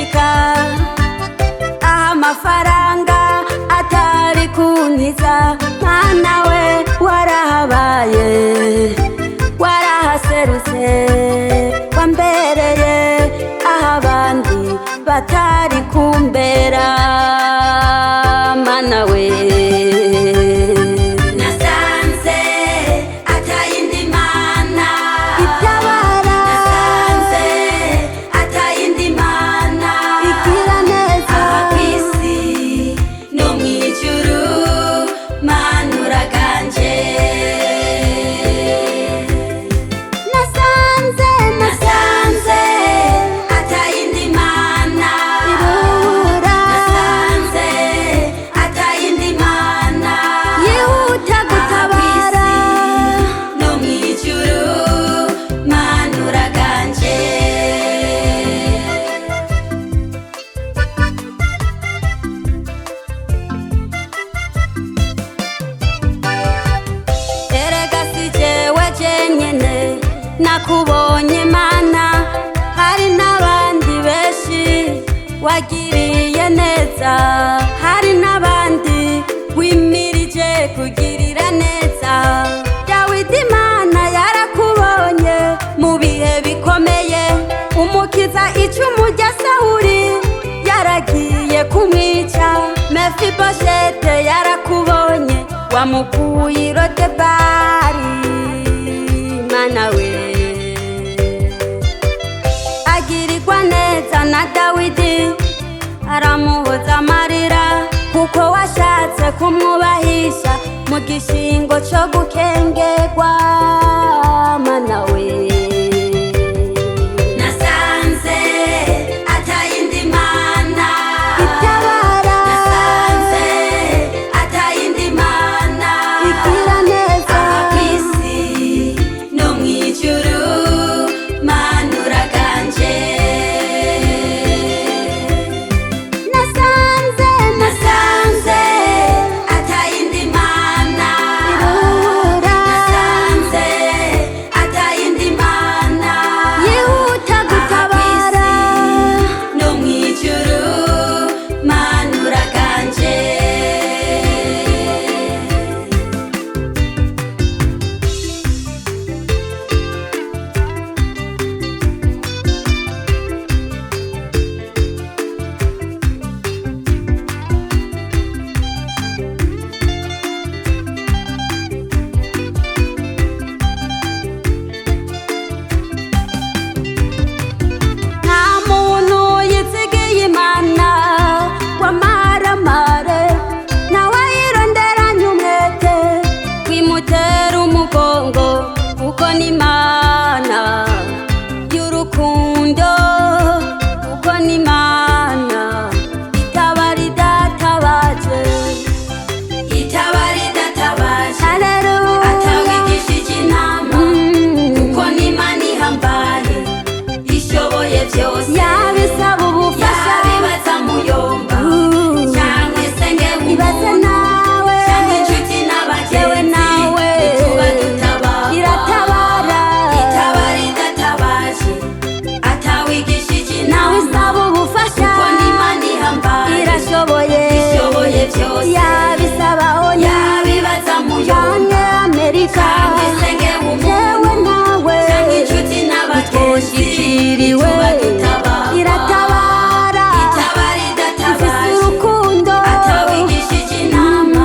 Amerika, aho amafaranga atari kunkiza. Mana we warahabaye, warahaserutse, wambereye aho abandi batari kumbera. Mana we nasanze atayindi mana itabara, nasanze atayindi mana igira neza kwisi no mwijuru. Mana uraganje, nasanze nasanze atayindi mana irubura, nasanze atayindi mana yihuta gutabara. no mwijuru. Mana uraganje, Erega si jewe jenyene nakubonye Mana, hari n'abandi benshi wagiriye neza, hari n'abandi wimirije kugirira neza. Dawidi Mana yarakubonye mu bihe bikomeye, umukiza icumu rya Sawuli yaragiye kumwica. Mefiboshete yarakubonye wamukuye i Lodebari. Mana we agirirwa neza na Dawidi, aramuhoza amarira kuko washatse kumwubahisha mu gishingo co gukengerwa. Mana we nasanze atayindi mana itabara, nasanze atayindi mana igira neza kwisi no mwijuru. Mana uraganje, nasanze nasanze atayindi mana irubura, nasanze atayindi mana yihuta gutabara. no mwijuru. Mana uraganje, Nta muntu yizigiye Imana wamaramare, nawe yironderanye umwete kwimutera umugongo, kuko ni Imana y'urukundo, kuko ni Imana itabara idatabaje. itabara idatabaje Haleluya, atawigishije inama, kuko ni Imana ihambaye ishoboye byose. yabisaba ubufasha, yabibaza muyomba cyangwa senge ibaze nawe, cyangwa inshuti n'abagenzi, yewe nawe ituba dutabara, iratabara. itabara idatabaje atawigishije nawe inama, isaba ubufasha, kuko ni Imana ihambaye irashoboye, ishoboye byose. yabisaba oya, yabibaza muyomba cyane Amerika, cyangwa senge yewe nawe cyangwa inshuti n'abagenzi, twishikiriwe, ituba dutabara, iratabara, itabara ifise idatabaje urukundo, atawigishije inama,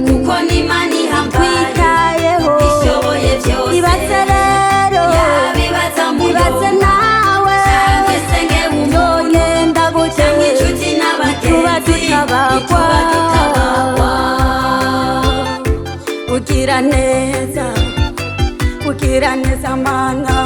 kuko ni Imana ihambaye twitayeho, ishoboye byose. ibaze rero, yabibaza ibaze muyomba nawe, cyangwa senge byogenda gute cyangwa inshuti n'abagenzi, tuba tutabagwa. ituba dutabagwa. Ugira neza, ugira neza Mana,